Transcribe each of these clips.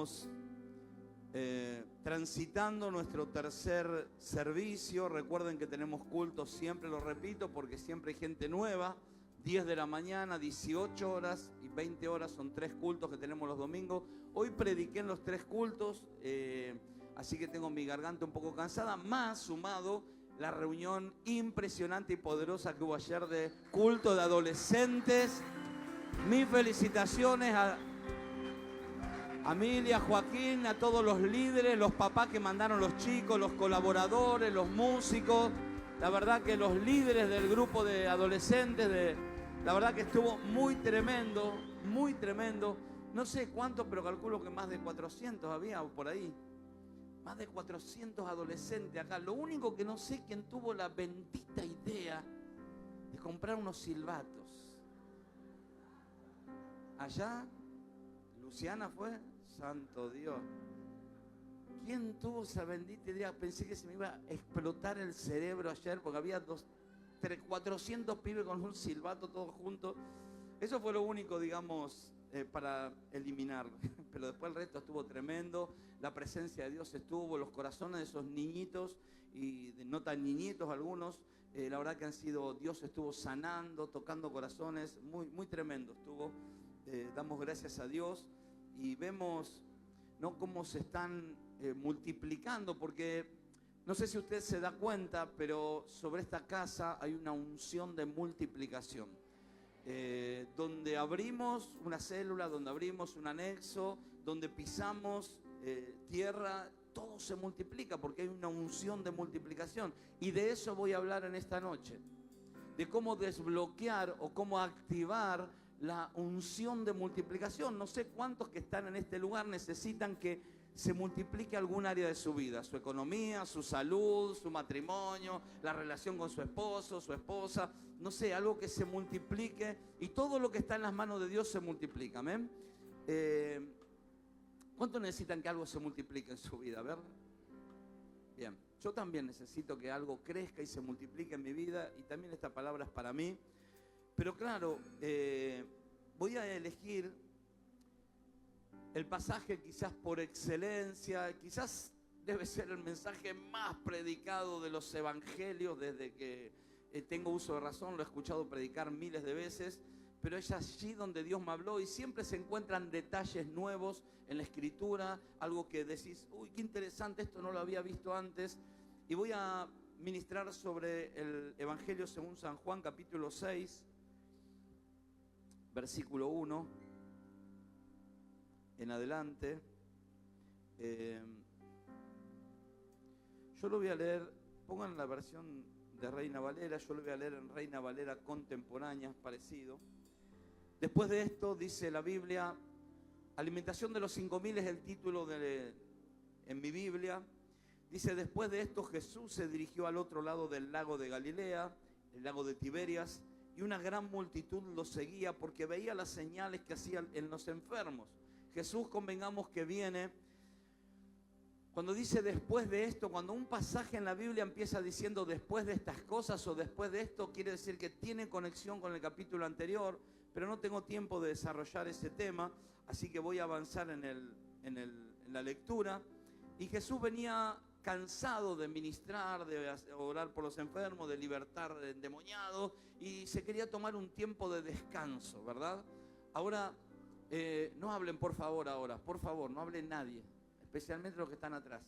estamos transitando nuestro tercer servicio. Recuerden que tenemos cultos, siempre lo repito, porque siempre hay gente nueva. 10 de la mañana, 18 horas y 20 horas son 3 cultos que tenemos los domingos. Hoy prediqué en los 3 cultos, así que tengo mi garganta un poco cansada, más sumado la reunión impresionante y poderosa que hubo ayer de culto de adolescentes. Mis felicitaciones a Emilia, Joaquín, a todos los líderes, los papás que mandaron los chicos, los colaboradores, los músicos. La verdad que los líderes del grupo de adolescentes, la verdad que estuvo muy tremendo, muy tremendo. No sé cuántos, pero calculo que más de 400 había por ahí. Más de 400 adolescentes acá. Lo único que no sé quién tuvo la bendita idea de comprar unos silbatos. Allá, Luciana fue, santo Dios. ¿Quién tuvo esa bendita idea? Pensé que se me iba a explotar el cerebro ayer porque había 400 pibes con un silbato todos juntos. Eso fue lo único, digamos, para eliminar. Pero después el resto estuvo tremendo. La presencia de Dios estuvo, los corazones de esos niñitos y de no tan niñitos algunos. La verdad que Dios estuvo sanando, tocando corazones. Muy, muy tremendo estuvo. Damos gracias a Dios y vemos, ¿no?, cómo se están multiplicando, porque no sé si usted se da cuenta, pero sobre esta casa hay una unción de multiplicación. Donde abrimos una célula, donde abrimos un anexo, donde pisamos tierra, todo se multiplica porque hay una unción de multiplicación. Y de eso voy a hablar en esta noche, de cómo desbloquear o cómo activar la unción de multiplicación. No sé cuántos que están en este lugar necesitan que se multiplique algún área de su vida, su economía, su salud, su matrimonio, la relación con su esposo, su esposa, no sé, algo que se multiplique, y todo lo que está en las manos de Dios se multiplica, amén. ¿Cuántos necesitan que algo se multiplique en su vida? A ver. Bien, yo también necesito que algo crezca y se multiplique en mi vida, y también esta palabra es para mí. Pero claro, voy a elegir el pasaje quizás por excelencia, quizás debe ser el mensaje más predicado de los evangelios desde que tengo uso de razón. Lo he escuchado predicar miles de veces, pero es allí donde Dios me habló, y siempre se encuentran detalles nuevos en la escritura, algo que decís, uy, qué interesante, esto no lo había visto antes. Y voy a ministrar sobre el Evangelio según San Juan, capítulo 6, versículo 1 en adelante. Yo lo voy a leer, pongan la versión de Reina Valera, yo lo voy a leer en Reina Valera contemporánea, parecido. Después de esto, dice la Biblia, alimentación de los 5.000 es el título en mi Biblia. Dice, después de esto Jesús se dirigió al otro lado del lago de Galilea, el lago de Tiberias, y una gran multitud lo seguía porque veía las señales que hacían en los enfermos. Jesús, convengamos que viene, cuando dice después de esto, cuando un pasaje en la Biblia empieza diciendo después de estas cosas o después de esto, quiere decir que tiene conexión con el capítulo anterior, pero no tengo tiempo de desarrollar ese tema, así que voy a avanzar en la lectura. Y Jesús venía cansado de ministrar, de orar por los enfermos, de libertar endemoniados, y se quería tomar un tiempo de descanso, ¿verdad? Ahora, no hablen por favor ahora, por favor, no hable nadie, especialmente los que están atrás.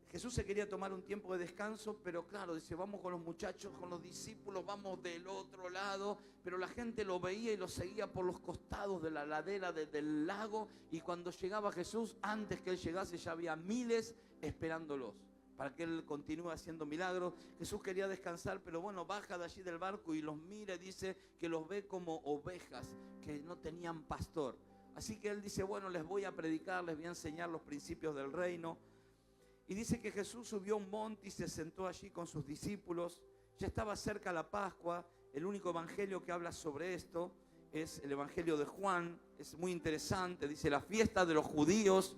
Jesús se quería tomar un tiempo de descanso, pero claro, dice, vamos con los muchachos, con los discípulos, vamos del otro lado, pero la gente lo veía y lo seguía por los costados de la ladera del lago, y cuando llegaba Jesús, antes que él llegase ya había miles esperándolos para que él continúe haciendo milagros. Jesús quería descansar, pero bueno, baja de allí del barco y los mira y dice que los ve como ovejas que no tenían pastor. Así que él dice, bueno, les voy a predicar, les voy a enseñar los principios del reino. Y dice que Jesús subió a un monte y se sentó allí con sus discípulos. Ya estaba cerca la Pascua. El único evangelio que habla sobre esto es el evangelio de Juan. Es muy interesante. Dice la fiesta de los judíos.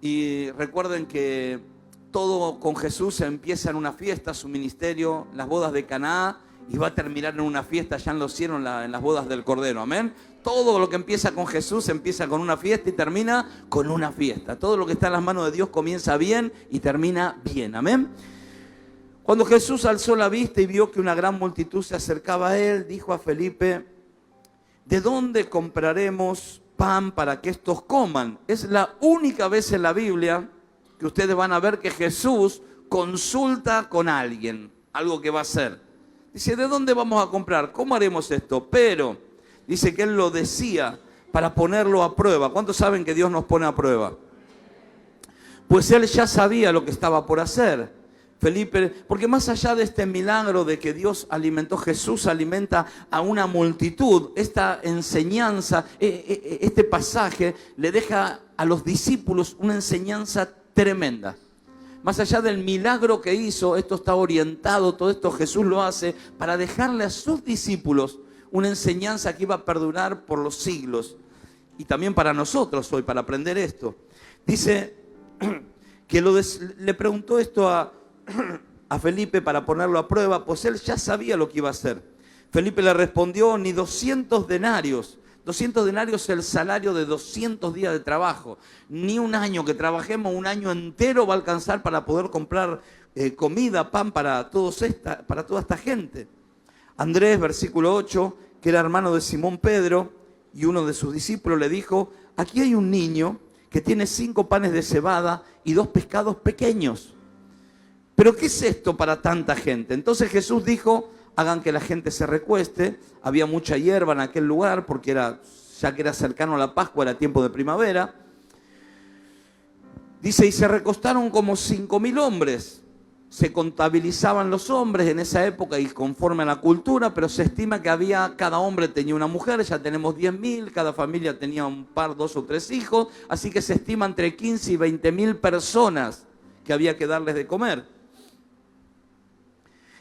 Y recuerden que todo con Jesús empieza en una fiesta, su ministerio, las bodas de Caná, y va a terminar en una fiesta ya en los cielos, en las bodas del Cordero. Amén. Todo lo que empieza con Jesús empieza con una fiesta y termina con una fiesta. Todo lo que está en las manos de Dios comienza bien y termina bien. Amén. Cuando Jesús alzó la vista y vio que una gran multitud se acercaba a él, dijo a Felipe: ¿de dónde compraremos pan para que estos coman? Es la única vez en la Biblia que ustedes van a ver que Jesús consulta con alguien, algo que va a hacer. Dice: ¿de dónde vamos a comprar? ¿Cómo haremos esto? Pero dice que él lo decía para ponerlo a prueba. ¿Cuántos saben que Dios nos pone a prueba? Pues él ya sabía lo que estaba por hacer. Felipe, porque más allá de este milagro de que Dios alimentó, Jesús alimenta a una multitud, esta enseñanza, este pasaje le deja a los discípulos una enseñanza tremenda. Más allá del milagro que hizo, esto está orientado, todo esto Jesús lo hace para dejarle a sus discípulos una enseñanza que iba a perdurar por los siglos. Y también para nosotros hoy, para aprender esto. Dice que le preguntó esto a Felipe para ponerlo a prueba, pues él ya sabía lo que iba a hacer. Felipe le respondió: ni 200 denarios. 200 denarios es el salario de 200 días de trabajo. Ni un año que trabajemos, un año entero va a alcanzar para poder comprar comida, pan para toda esta gente. Andrés, versículo 8, que era hermano de Simón Pedro y uno de sus discípulos, le dijo: aquí hay un niño que tiene 5 panes de cebada y 2 pescados pequeños. ¿Pero qué es esto para tanta gente? Entonces Jesús dijo: hagan que la gente se recueste. Había mucha hierba en aquel lugar porque ya que era cercano a la Pascua, era tiempo de primavera. Dice: y se recostaron como 5.000 hombres. Se contabilizaban los hombres en esa época y conforme a la cultura, pero se estima que cada hombre tenía una mujer. Ya tenemos 10.000, cada familia tenía un par, 2 o 3 hijos. Así que se estima entre 15 y 20.000 personas que había que darles de comer.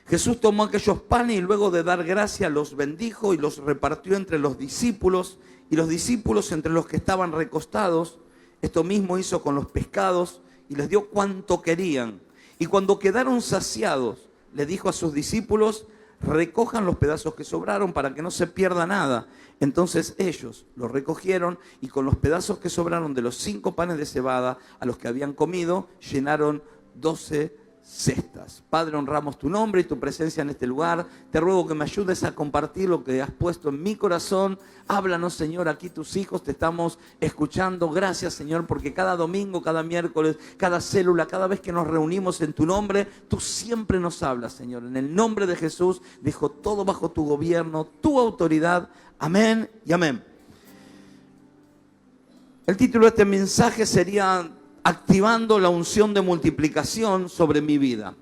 Jesús tomó aquellos panes y luego de dar gracia los bendijo y los repartió entre los discípulos, y los discípulos entre los que estaban recostados. Esto mismo hizo con los pescados y les dio cuanto querían. Y cuando quedaron saciados, le dijo a sus discípulos: recojan los pedazos que sobraron para que no se pierda nada. Entonces ellos los recogieron y con los pedazos que sobraron de los 5 panes de cebada a los que habían comido, llenaron 12 cestas. Padre, honramos tu nombre y tu presencia en este lugar. Te ruego que me ayudes a compartir lo que has puesto en mi corazón. Háblanos, Señor, aquí tus hijos te estamos escuchando. Gracias, Señor, porque cada domingo, cada miércoles, cada célula, cada vez que nos reunimos en tu nombre, tú siempre nos hablas, Señor. En el nombre de Jesús, dejo todo bajo tu gobierno, tu autoridad. Amén y amén. El título de este mensaje sería: activando la unción de multiplicación sobre mi vida.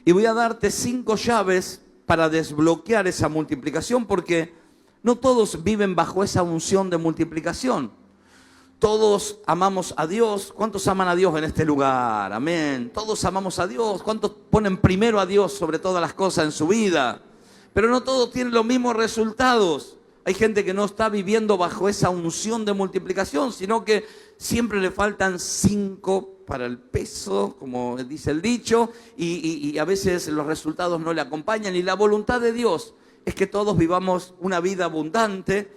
Y voy a darte 5 llaves para desbloquear esa multiplicación, porque no todos viven bajo esa unción de multiplicación. Todos amamos a Dios. ¿Cuántos aman a Dios en este lugar? Amén. Todos amamos a Dios. ¿Cuántos ponen primero a Dios sobre todas las cosas en su vida? Pero no todos tienen los mismos resultados. Hay gente que no está viviendo bajo esa unción de multiplicación, sino que siempre le faltan 5 para el peso, como dice el dicho, y a veces los resultados no le acompañan. Y la voluntad de Dios es que todos vivamos una vida abundante,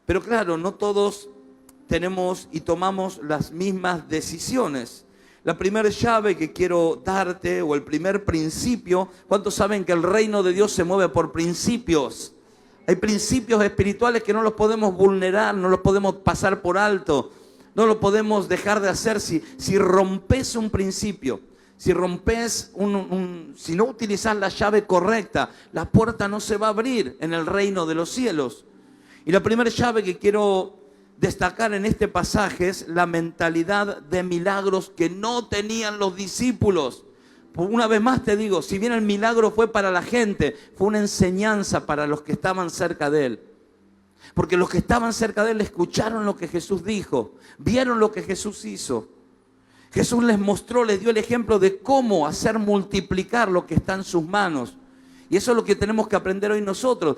pero claro, no todos tenemos y tomamos las mismas decisiones. La primera llave que quiero darte, o el primer principio: ¿cuántos saben que el reino de Dios se mueve por principios? Hay principios espirituales que no los podemos vulnerar, no los podemos pasar por alto, no lo podemos dejar de hacer. Si rompes un principio, si rompes si no utilizas la llave correcta, la puerta no se va a abrir en el reino de los cielos. Y la primera llave que quiero destacar en este pasaje es la mentalidad de milagros que no tenían los discípulos. Una vez más te digo, si bien el milagro fue para la gente, fue una enseñanza para los que estaban cerca de él. Porque los que estaban cerca de él escucharon lo que Jesús dijo, vieron lo que Jesús hizo. Jesús les mostró, les dio el ejemplo de cómo hacer multiplicar lo que está en sus manos. Y eso es lo que tenemos que aprender hoy nosotros.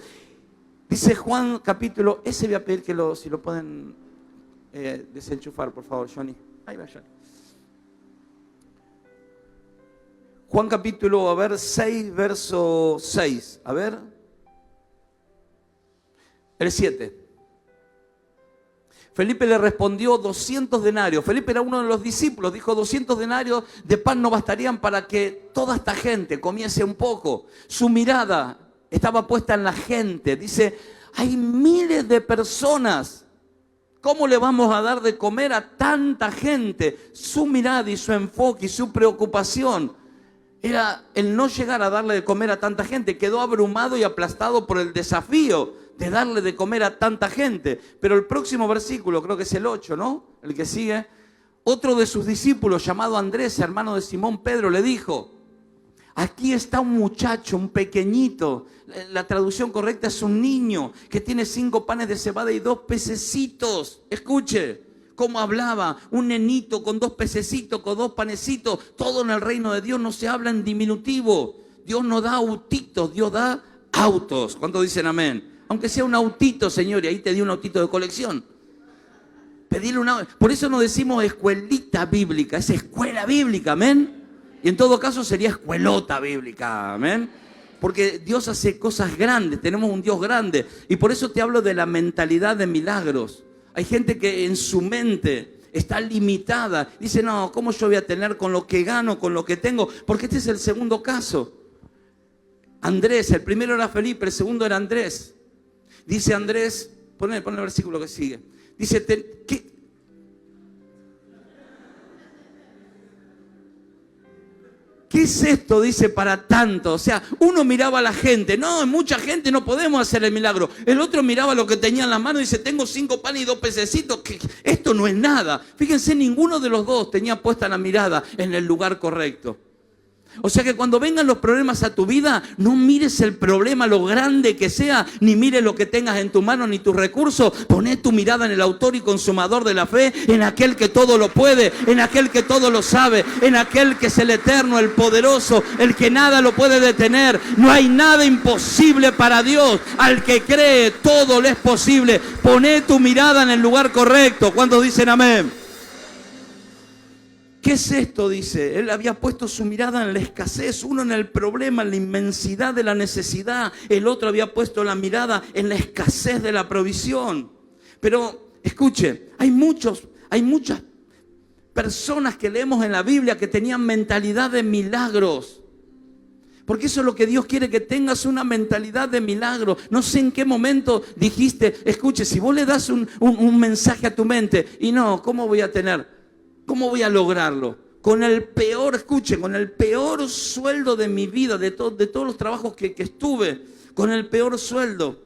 Dice Juan capítulo, ese voy a pedir que si lo pueden desenchufar, por favor, Johnny. Ahí va, Johnny. Juan capítulo, 6, verso 6. A ver. El 7. Felipe le respondió 200 denarios. Felipe era uno de los discípulos. Dijo 200 denarios de pan no bastarían para que toda esta gente comiese un poco. Su mirada estaba puesta en la gente. Dice, hay miles de personas. ¿Cómo le vamos a dar de comer a tanta gente? Su mirada y su enfoque y su preocupación era el no llegar a darle de comer a tanta gente. Quedó abrumado y aplastado por el desafío de darle de comer a tanta gente. Pero el próximo versículo, creo que es el 8, ¿no? El que sigue. Otro de sus discípulos, llamado Andrés, hermano de Simón Pedro, le dijo, aquí está un muchacho, un pequeñito. La traducción correcta es un niño que tiene 5 panes de cebada y 2 pececitos. Escuche cómo hablaba, un nenito con 2 pececitos, con 2 panecitos. Todo en el reino de Dios no se habla en diminutivo. Dios no da autitos, Dios da autos. ¿Cuántos dicen amén? Aunque sea un autito, Señor, y ahí te di un autito de colección. Pedirle una... Por eso no decimos escuelita bíblica, es escuela bíblica, amén. Y en todo caso sería escuelota bíblica, amén. Porque Dios hace cosas grandes, tenemos un Dios grande. Y por eso te hablo de la mentalidad de milagros. Hay gente que en su mente está limitada. Dice, no, ¿cómo yo voy a tener con lo que gano, con lo que tengo? Porque este es el segundo caso. Andrés, el primero era Felipe, el segundo era Andrés. Dice Andrés, pon el versículo que sigue. Dice, ¿qué es esto? Dice, para tanto. O sea, uno miraba a la gente. No, mucha gente no podemos hacer el milagro. El otro miraba lo que tenía en las manos y dice, tengo 5 panes y 2 pececitos. Esto no es nada. Fíjense, ninguno de los dos tenía puesta la mirada en el lugar correcto. O sea que cuando vengan los problemas a tu vida, no mires el problema, lo grande que sea, ni mires lo que tengas en tu mano, ni tus recursos. Poné tu mirada en el autor y consumador de la fe, en aquel que todo lo puede, en aquel que todo lo sabe, en aquel que es el eterno, el poderoso, el que nada lo puede detener. No hay nada imposible para Dios. Al que cree, todo le es posible. Poné tu mirada en el lugar correcto. ¿Cuántos dicen amén? ¿Qué es esto? Dice, él había puesto su mirada en la escasez, uno en el problema, en la inmensidad de la necesidad, el otro había puesto la mirada en la escasez de la provisión. Pero, escuche, hay muchas personas que leemos en la Biblia que tenían mentalidad de milagros. Porque eso es lo que Dios quiere, que tengas una mentalidad de milagro. No sé en qué momento dijiste, escuche, si vos le das un mensaje a tu mente y no, ¿cómo voy a tener? ¿Cómo voy a lograrlo? Con el peor, escuche, con el peor sueldo de mi vida, de todos los trabajos que estuve, con el peor sueldo,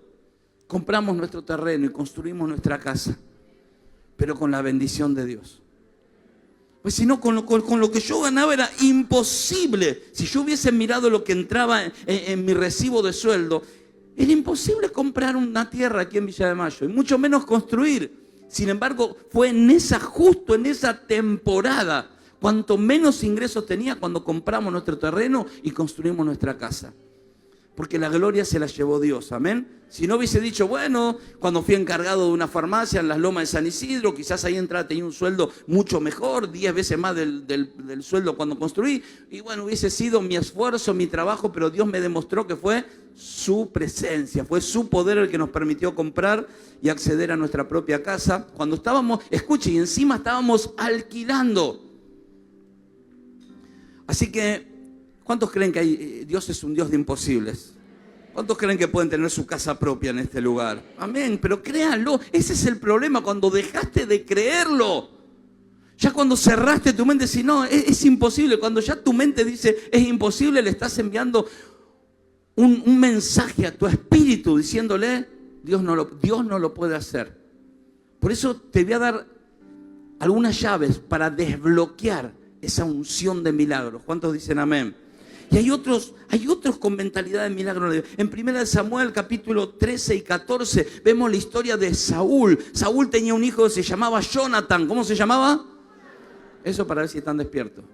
compramos nuestro terreno y construimos nuestra casa, pero con la bendición de Dios. Pues si no, con lo que yo ganaba era imposible. Si yo hubiese mirado lo que entraba en mi recibo de sueldo, era imposible comprar una tierra aquí en Villa de Mayo, y mucho menos construir. Sin embargo, fue justo en esa temporada, cuanto menos ingresos tenía, cuando compramos nuestro terreno y construimos nuestra casa. Porque la gloria se la llevó Dios, amén. Si no hubiese dicho, bueno, cuando fui encargado de una farmacia en las Lomas de San Isidro, quizás ahí tenía un sueldo mucho mejor, 10 veces más del sueldo cuando construí. Y bueno, hubiese sido mi esfuerzo, mi trabajo, pero Dios me demostró que fue su presencia, fue su poder el que nos permitió comprar y acceder a nuestra propia casa. Cuando estábamos, escuche, y encima estábamos alquilando. Así que, ¿cuántos creen que Dios es un Dios de imposibles? ¿Cuántos creen que pueden tener su casa propia en este lugar? Amén, pero créanlo, ese es el problema, cuando dejaste de creerlo. Ya cuando cerraste tu mente, si no, es imposible. Cuando ya tu mente dice, es imposible, le estás enviando un mensaje a tu espíritu diciéndole, Dios no lo puede hacer. Por eso te voy a dar algunas llaves para desbloquear esa unción de milagros. ¿Cuántos dicen amén? Y hay otros con mentalidad de milagro. En 1 Samuel capítulo 13 y 14 vemos la historia de Saúl. Saúl tenía un hijo que se llamaba Jonathan. ¿Cómo se llamaba? Eso para ver si están despiertos.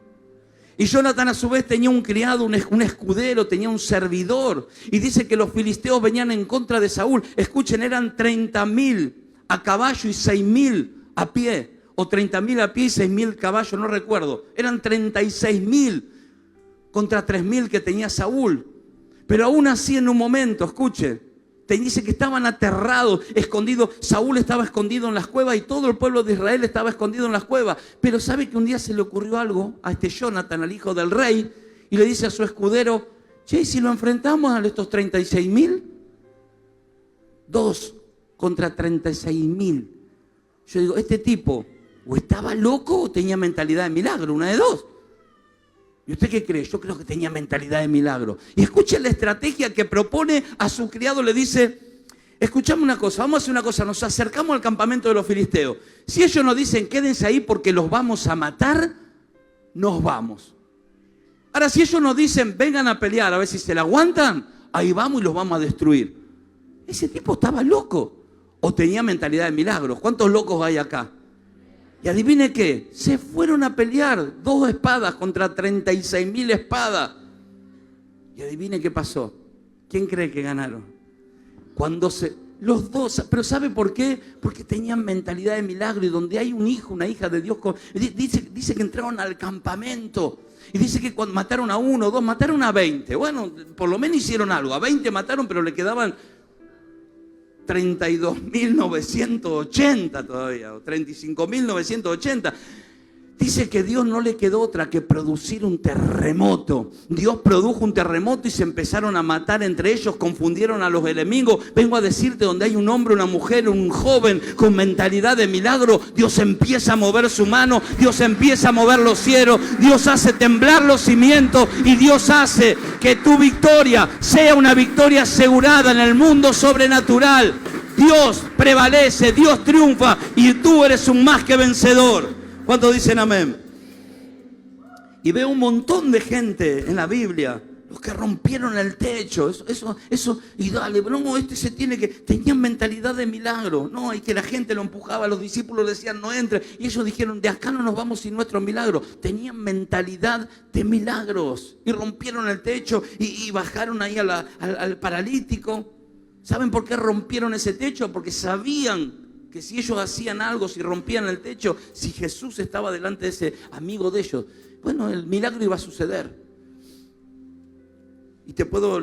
Y Jonathan a su vez tenía un criado, un escudero, tenía un servidor. Y dice que los filisteos venían en contra de Saúl. Escuchen, eran 30.000 a caballo y 6.000 a pie. O 30.000 a pie y 6.000 caballos, no recuerdo. Eran 36.000 contra 3.000 que tenía Saúl. Pero aún así en un momento, escuche, Te dice que estaban aterrados, escondidos. Saúl estaba escondido en las cuevas y todo el pueblo de Israel estaba escondido en las cuevas. Pero sabe que un día se le ocurrió algo a este Jonathan, al hijo del rey, y le dice a su escudero: che, si lo enfrentamos a estos 36.000, 2 contra 36.000. Yo digo, este tipo o estaba loco o tenía mentalidad de milagro, una de dos. ¿Y usted qué cree? Yo creo que tenía mentalidad de milagro. Y escuchen la estrategia que propone a su criado. Le dice: escuchame una cosa, vamos a hacer una cosa, nos acercamos al campamento de los filisteos. Si ellos nos dicen quédense ahí porque los vamos a matar, nos vamos. Ahora, si ellos nos dicen vengan a pelear a ver si se la aguantan, ahí vamos y los vamos a destruir. Ese tipo estaba loco o tenía mentalidad de milagros. ¿Cuántos locos hay acá? Y adivine qué, se fueron a pelear 2 espadas contra 36.000 espadas. Y adivine qué pasó. ¿Quién cree que ganaron? Los dos, pero ¿sabe por qué? Porque tenían mentalidad de milagro. Y donde hay un hijo, una hija de Dios, dice que entraron al campamento. Y dice que cuando mataron a 1, 2, mataron a 20. Bueno, por lo menos hicieron algo. A 20 mataron, pero le quedaban 32.980 todavía, o 35.980. Dice que Dios no le quedó otra que producir un terremoto. Dios produjo un terremoto y se empezaron a matar entre ellos, confundieron a los enemigos. Vengo a decirte, donde hay un hombre, una mujer, un joven con mentalidad de milagro, Dios empieza a mover su mano, Dios empieza a mover los cielos, Dios hace temblar los cimientos y Dios hace que tu victoria sea una victoria asegurada en el mundo sobrenatural. Dios prevalece, Dios triunfa y tú eres un más que vencedor. ¿Cuántos dicen amén? Y veo un montón de gente en la Biblia, los que rompieron el techo, eso, y dale, no, se tiene que, tenían mentalidad de milagro, no, y que la gente lo empujaba, los discípulos decían no entre, y ellos dijeron, de acá no nos vamos sin nuestro milagro. Tenían mentalidad de milagros, y rompieron el techo, y bajaron ahí al paralítico. ¿Saben por qué rompieron ese techo? Porque sabían que si ellos hacían algo, si rompían el techo, si Jesús estaba delante de ese amigo de ellos, bueno, el milagro iba a suceder. Y te puedo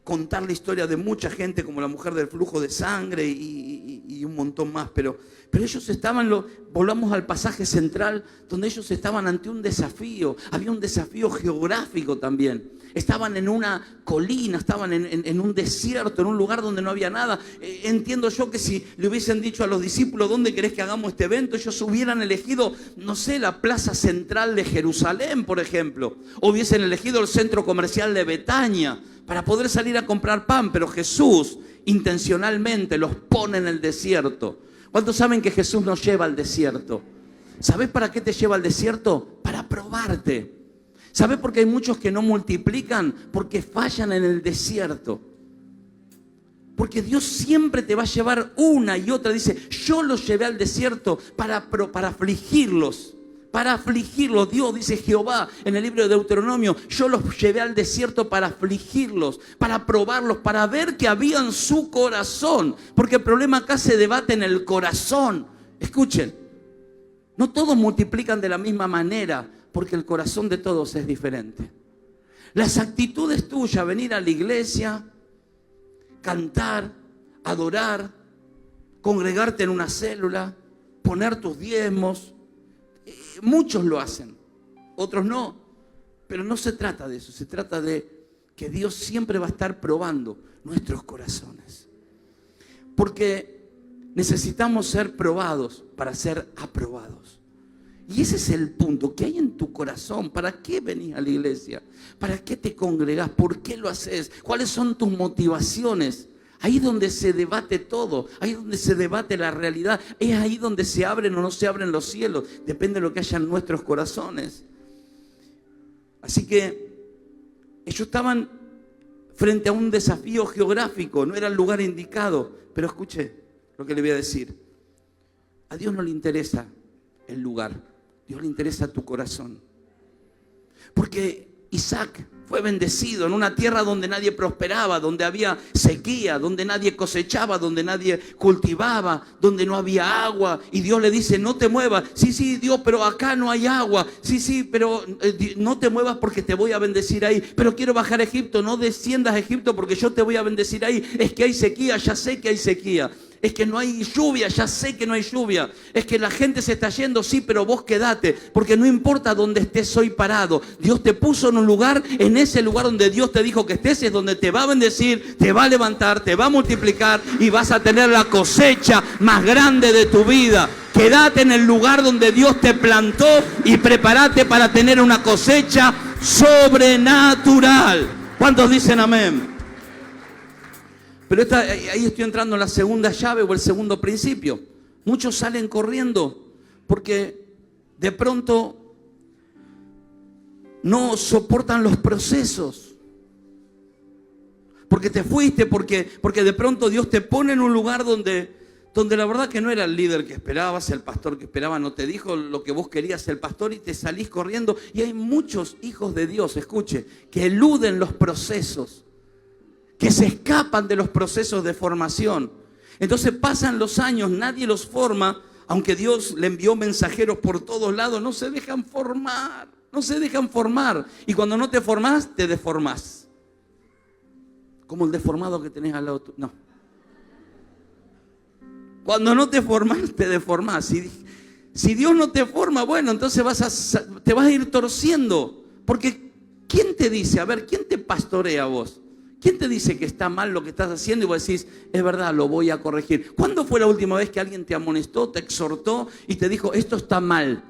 contar la historia de mucha gente, como la mujer del flujo de sangre y un montón más, pero ellos estaban, volvamos al pasaje central, donde ellos estaban ante un desafío. Había un desafío geográfico también. Estaban en una colina, estaban en un desierto, en un lugar donde no había nada. Entiendo yo que si le hubiesen dicho a los discípulos, ¿dónde querés que hagamos este evento?, ellos hubieran elegido, no sé, la plaza central de Jerusalén, por ejemplo. O hubiesen elegido el centro comercial de Betania para poder salir a comprar pan. Pero Jesús intencionalmente los pone en el desierto. ¿Cuántos saben que Jesús nos lleva al desierto? ¿Sabés para qué te lleva al desierto? Para probarte. ¿Sabés por qué hay muchos que no multiplican? Porque fallan en el desierto. Porque Dios siempre te va a llevar una y otra. Dice, yo los llevé al desierto para afligirlos. Para afligirlos. Dios, dice Jehová en el libro de Deuteronomio, yo los llevé al desierto para afligirlos, para probarlos, para ver qué había en su corazón. Porque el problema acá se debate en el corazón. Escuchen, no todos multiplican de la misma manera, porque el corazón de todos es diferente. Las actitudes tuyas, venir a la iglesia, cantar, adorar, congregarte en una célula, poner tus diezmos, muchos lo hacen, otros no. Pero no se trata de eso, se trata de que Dios siempre va a estar probando nuestros corazones. Porque necesitamos ser probados para ser aprobados. Y ese es el punto, ¿qué hay en tu corazón? ¿Para qué venís a la iglesia? ¿Para qué te congregás? ¿Por qué lo haces? ¿Cuáles son tus motivaciones? Ahí es donde se debate todo, ahí es donde se debate la realidad. Es ahí donde se abren o no se abren los cielos. Depende de lo que haya en nuestros corazones. Así que ellos estaban frente a un desafío geográfico, no era el lugar indicado. Pero escuche lo que le voy a decir. A Dios no le interesa el lugar. Dios le interesa tu corazón. Porque Isaac fue bendecido en una tierra donde nadie prosperaba, donde había sequía, donde nadie cosechaba, donde nadie cultivaba, donde no había agua. Y Dios le dice, no te muevas. Sí, sí, Dios, pero acá no hay agua. Sí, sí, pero no te muevas porque te voy a bendecir ahí. Pero quiero bajar a Egipto. No desciendas a Egipto porque yo te voy a bendecir ahí. Es que hay sequía, ya sé que hay sequía. Es que no hay lluvia, ya sé que no hay lluvia. Es que la gente se está yendo, sí, pero vos quedate. Porque no importa dónde estés hoy parado. Dios te puso en un lugar, en ese lugar donde Dios te dijo que estés, es donde te va a bendecir, te va a levantar, te va a multiplicar y vas a tener la cosecha más grande de tu vida. Quédate en el lugar donde Dios te plantó y prepárate para tener una cosecha sobrenatural. ¿Cuántos dicen amén? Pero ahí estoy entrando en la segunda llave o el segundo principio. Muchos salen corriendo porque de pronto no soportan los procesos. Porque te fuiste, porque de pronto Dios te pone en un lugar donde la verdad que no era el líder que esperabas, el pastor que esperabas, no te dijo lo que vos querías el pastor y te salís corriendo. Y hay muchos hijos de Dios, escuche, que eluden los procesos, que se escapan de los procesos de formación. Entonces pasan los años, nadie los forma, aunque Dios le envió mensajeros por todos lados, no se dejan formar, no se dejan formar. Y cuando no te formás, te deformás. Como el deformado que tenés al lado tuyo. No. Cuando no te formás, te deformás. Si Dios no te forma, bueno, entonces te vas a ir torciendo. Porque ¿quién te dice? A ver, ¿quién te pastorea a vos? ¿Quién te dice que está mal lo que estás haciendo y vos decís, es verdad, lo voy a corregir? ¿Cuándo fue la última vez que alguien te amonestó, te exhortó y te dijo, esto está mal?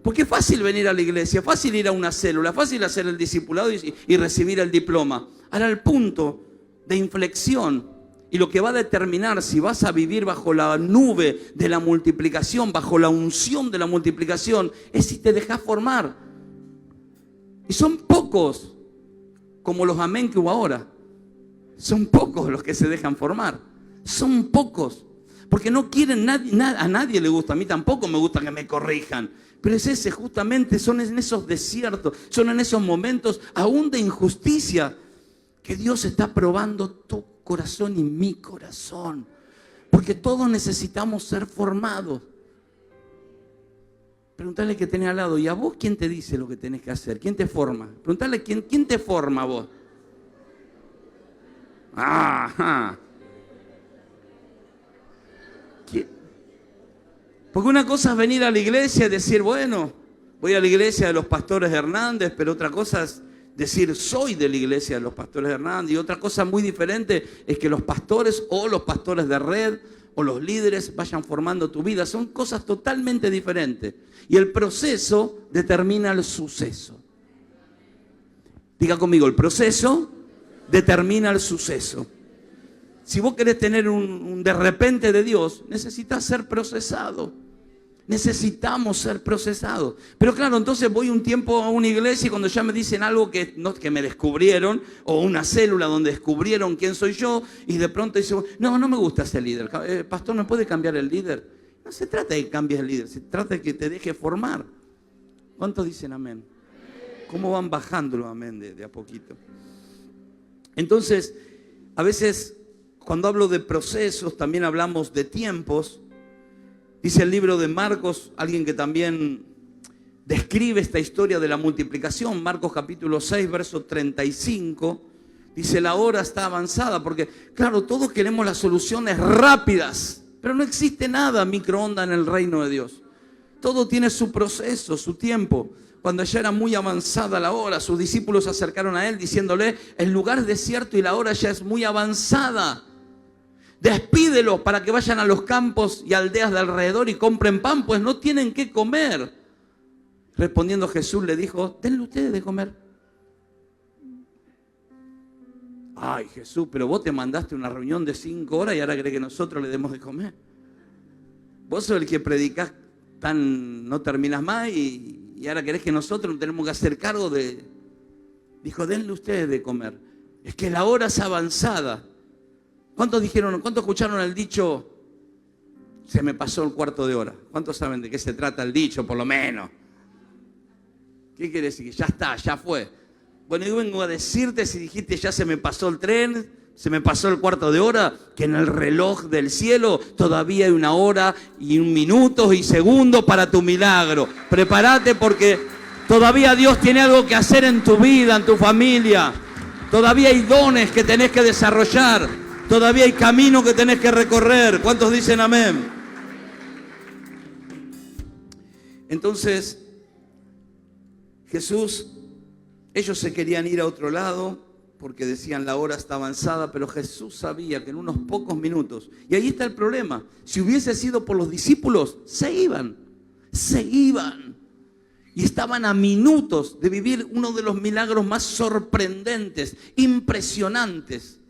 Porque es fácil venir a la iglesia, fácil ir a una célula, fácil hacer el discipulado y recibir el diploma. Ahora el punto de inflexión y lo que va a determinar si vas a vivir bajo la nube de la multiplicación, bajo la unción de la multiplicación, es si te dejas formar. Y son pocos, como los amén que hubo ahora. Son pocos los que se dejan formar. Son pocos. Porque no quieren, a nadie le gusta, a mí tampoco me gusta que me corrijan. Pero es ese, justamente, son en esos desiertos, son en esos momentos aún de injusticia que Dios está probando tu corazón y mi corazón. Porque todos necesitamos ser formados. Preguntale que tenés al lado, ¿y a vos quién te dice lo que tenés que hacer? ¿Quién te forma? Preguntale, ¿quién te forma a vos? Ajá. Porque una cosa es venir a la iglesia y decir, bueno, voy a la iglesia de los pastores Hernández, pero otra cosa es decir, soy de la iglesia de los pastores Hernández. Y otra cosa muy diferente es que los pastores o los pastores de red o los líderes vayan formando tu vida. Son cosas totalmente diferentes. Y el proceso determina el suceso. Diga conmigo, el proceso determina el suceso. Si vos querés tener un de repente de Dios, necesitas ser procesado. Necesitamos ser procesados. Pero claro, entonces voy un tiempo a una iglesia y cuando ya me dicen algo que me descubrieron, o una célula donde descubrieron quién soy yo, y de pronto dicen, no me gusta ese líder. Pastor, ¿me puede cambiar el líder? No se trata de que cambies el líder, se trata de que te deje formar. ¿Cuántos dicen amén? ¿Cómo van bajando los amén de a poquito? Entonces, a veces, cuando hablo de procesos, también hablamos de tiempos. Dice el libro de Marcos, alguien que también describe esta historia de la multiplicación, Marcos capítulo 6, verso 35, dice, la hora está avanzada, porque claro, todos queremos las soluciones rápidas, pero no existe nada microondas en el reino de Dios. Todo tiene su proceso, su tiempo. Cuando ya era muy avanzada la hora, sus discípulos se acercaron a él diciéndole, el lugar es desierto y la hora ya es muy avanzada. Despídelos para que vayan a los campos y aldeas de alrededor y compren pan, pues no tienen qué comer. Respondiendo Jesús le dijo, denle ustedes de comer. Ay, Jesús, pero vos te mandaste una reunión de 5 horas y ahora querés que nosotros le demos de comer. Vos sos el que predicás no terminas más y ahora querés que nosotros nos tenemos que hacer cargo de... Dijo, denle ustedes de comer. Es que la hora es avanzada. ¿Cuántos escucharon el dicho, se me pasó el cuarto de hora? ¿Cuántos saben de qué se trata el dicho, por lo menos? ¿Qué quiere decir? Ya está, ya fue. Bueno, yo vengo a decirte, si dijiste ya se me pasó el tren, se me pasó el cuarto de hora, que en el reloj del cielo todavía hay 1 hora y 1 minuto y segundos para tu milagro. Prepárate porque todavía Dios tiene algo que hacer en tu vida, en tu familia. Todavía hay dones que tenés que desarrollar. Todavía hay camino que tenés que recorrer. ¿Cuántos dicen amén? Entonces, Jesús, ellos se querían ir a otro lado porque decían la hora está avanzada, pero Jesús sabía que en unos pocos minutos, y ahí está el problema, si hubiese sido por los discípulos, se iban. Y estaban a minutos de vivir uno de los milagros más sorprendentes, impresionantes,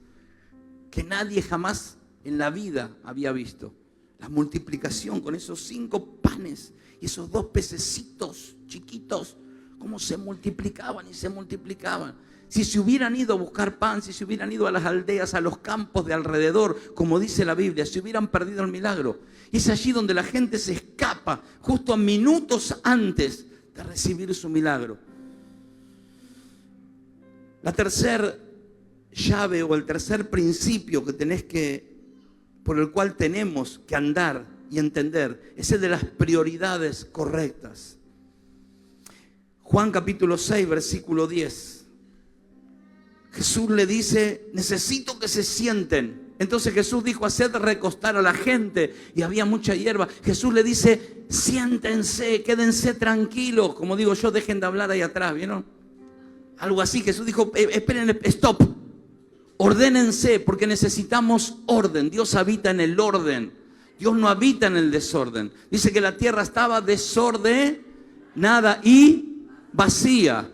que nadie jamás en la vida había visto. La multiplicación con esos 5 panes y esos 2 pececitos chiquitos, cómo se multiplicaban y se multiplicaban. Si se hubieran ido a buscar pan, si se hubieran ido a las aldeas, a los campos de alrededor, como dice la Biblia, se hubieran perdido el milagro. Y es allí donde la gente se escapa, justo a minutos antes de recibir su milagro. La tercera llave o el tercer principio por el cual tenemos que andar y entender es el de las prioridades correctas. Juan capítulo 6, versículo 10. Jesús le dice, necesito que se sienten. Entonces Jesús dijo, haced recostar a la gente, y había mucha hierba. Jesús le dice, siéntense, quédense tranquilos. Como digo yo, dejen de hablar ahí atrás, ¿vieron? Algo así. Jesús dijo, esperen, stop. Ordénense, porque necesitamos orden. Dios habita en el orden. Dios no habita en el desorden. Dice que la tierra estaba desordenada y vacía.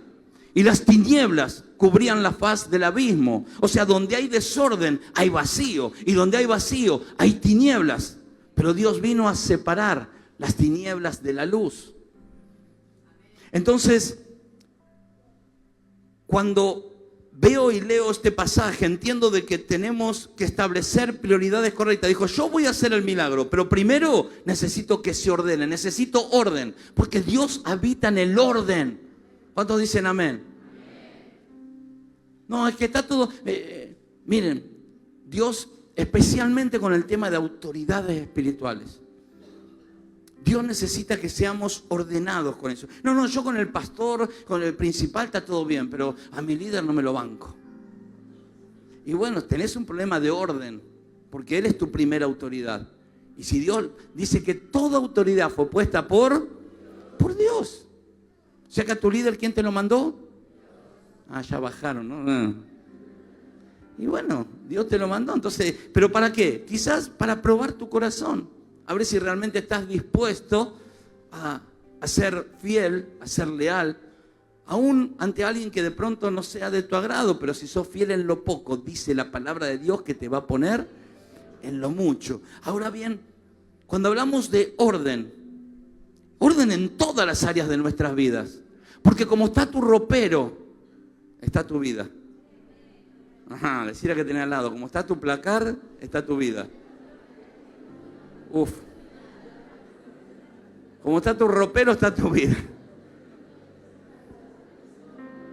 Y las tinieblas cubrían la faz del abismo. O sea, donde hay desorden, hay vacío. Y donde hay vacío, hay tinieblas. Pero Dios vino a separar las tinieblas de la luz. Entonces, cuando veo y leo este pasaje, entiendo de que tenemos que establecer prioridades correctas. Dijo, yo voy a hacer el milagro, pero primero necesito que se ordene, necesito orden, porque Dios habita en el orden. ¿Cuántos dicen amén? No, es que está todo... miren, Dios, especialmente con el tema de autoridades espirituales, Dios necesita que seamos ordenados con eso. No, yo con el pastor, con el principal está todo bien, pero a mi líder no me lo banco. Y bueno, tenés un problema de orden, porque él es tu primera autoridad. Y si Dios dice que toda autoridad fue puesta por Dios. O sea que a tu líder, ¿quién te lo mandó? Ah, ya bajaron, ¿no? Y bueno, Dios te lo mandó, entonces, ¿pero para qué? Quizás para probar tu corazón. A ver si realmente estás dispuesto a ser fiel, a ser leal, aún ante alguien que de pronto no sea de tu agrado, pero si sos fiel en lo poco, dice la palabra de Dios que te va a poner en lo mucho. Ahora bien, cuando hablamos de orden en todas las áreas de nuestras vidas, porque como está tu ropero, está tu vida. Ajá, decir a que tenés al lado, como está tu placar, está tu vida. Uf. Como está tu ropero, está tu vida.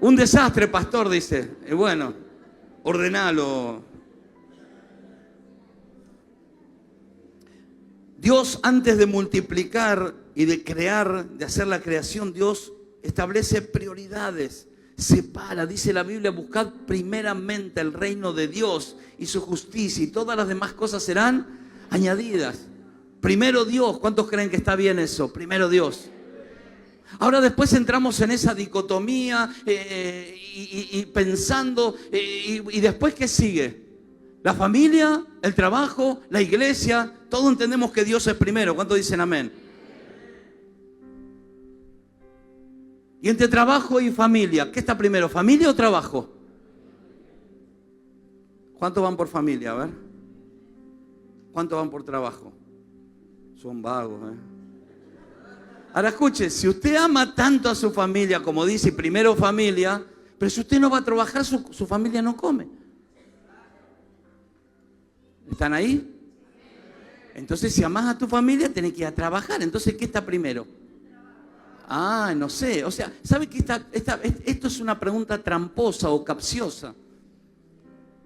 Un desastre, pastor, dice. Bueno, ordenalo. Dios, antes de multiplicar y de crear, de hacer la creación, Dios establece prioridades. Separa, dice la Biblia, buscad primeramente el reino de Dios y su justicia, y todas las demás cosas serán añadidas. Primero Dios. ¿Cuántos creen que está bien eso? Primero Dios. Ahora después entramos en esa dicotomía y pensando, y después ¿qué sigue? La familia, el trabajo, la iglesia, todos entendemos que Dios es primero. ¿Cuántos dicen amén? Y entre trabajo y familia, ¿qué está primero? ¿Familia o trabajo? ¿Cuántos van por familia? A ver. ¿Cuántos van por trabajo? Son vagos, Ahora escuche, si usted ama tanto a su familia, como dice, primero familia, pero si usted no va a trabajar, su familia no come. ¿Están ahí? Entonces, si amas a tu familia, tenés que ir a trabajar. Entonces, ¿qué está primero? Ah, no sé. O sea, ¿sabe que esto es una pregunta tramposa o capciosa?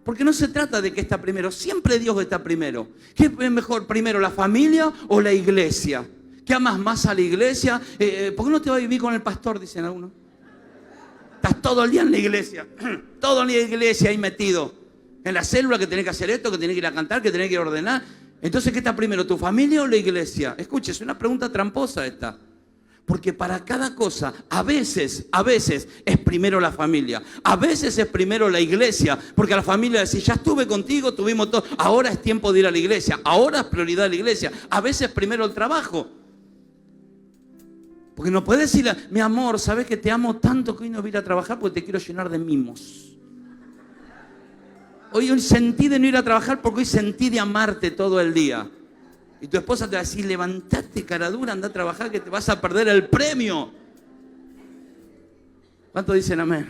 Porque no se trata de que está primero. Siempre Dios está primero. ¿Qué es mejor primero, la familia o la iglesia? ¿Qué amas más a la iglesia? ¿Por qué no te vas a vivir con el pastor? Dicen algunos. Estás todo el día en la iglesia. Todo en la iglesia ahí metido. En la célula que tenés que hacer esto, que tenés que ir a cantar, que tenés que ir a ordenar. Entonces, ¿qué está primero, tu familia o la iglesia? Escuche, es una pregunta tramposa esta. Porque para cada cosa, a veces es primero la familia. A veces es primero la iglesia. Porque la familia dice, ya estuve contigo, tuvimos todo. Ahora es tiempo de ir a la iglesia. Ahora es prioridad la iglesia. A veces primero el trabajo. Porque no puedes decirle, mi amor, ¿sabes que te amo tanto que hoy no voy a ir a trabajar porque te quiero llenar de mimos? Hoy sentí de no ir a trabajar porque hoy sentí de amarte todo el día. Y tu esposa te va a decir, levantate cara dura, anda a trabajar que te vas a perder el premio. ¿Cuántos dicen amén?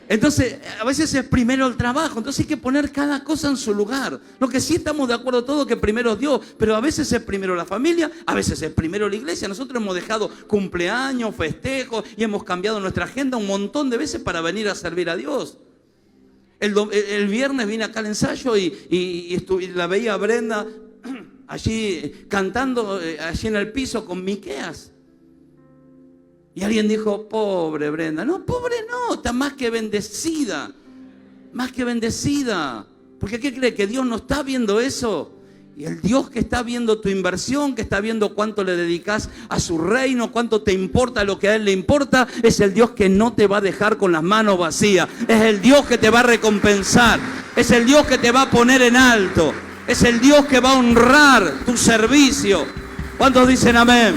Entonces, a veces es primero el trabajo, entonces hay que poner cada cosa en su lugar. Lo que sí estamos de acuerdo todos que primero es Dios, pero a veces es primero la familia, a veces es primero la iglesia. Nosotros hemos dejado cumpleaños, festejos y hemos cambiado nuestra agenda un montón de veces para venir a servir a Dios. El viernes vine acá al ensayo y la veía a Brenda allí cantando, allí en el piso con Miqueas. Y alguien dijo, pobre Brenda. No, pobre no, está más que bendecida. Más que bendecida. Porque ¿qué cree? ¿Que Dios no está viendo eso? Y el Dios que está viendo tu inversión, que está viendo cuánto le dedicas a su reino, cuánto te importa lo que a Él le importa, es el Dios que no te va a dejar con las manos vacías. Es el Dios que te va a recompensar. Es el Dios que te va a poner en alto. Es el Dios que va a honrar tu servicio. ¿Cuántos dicen amén?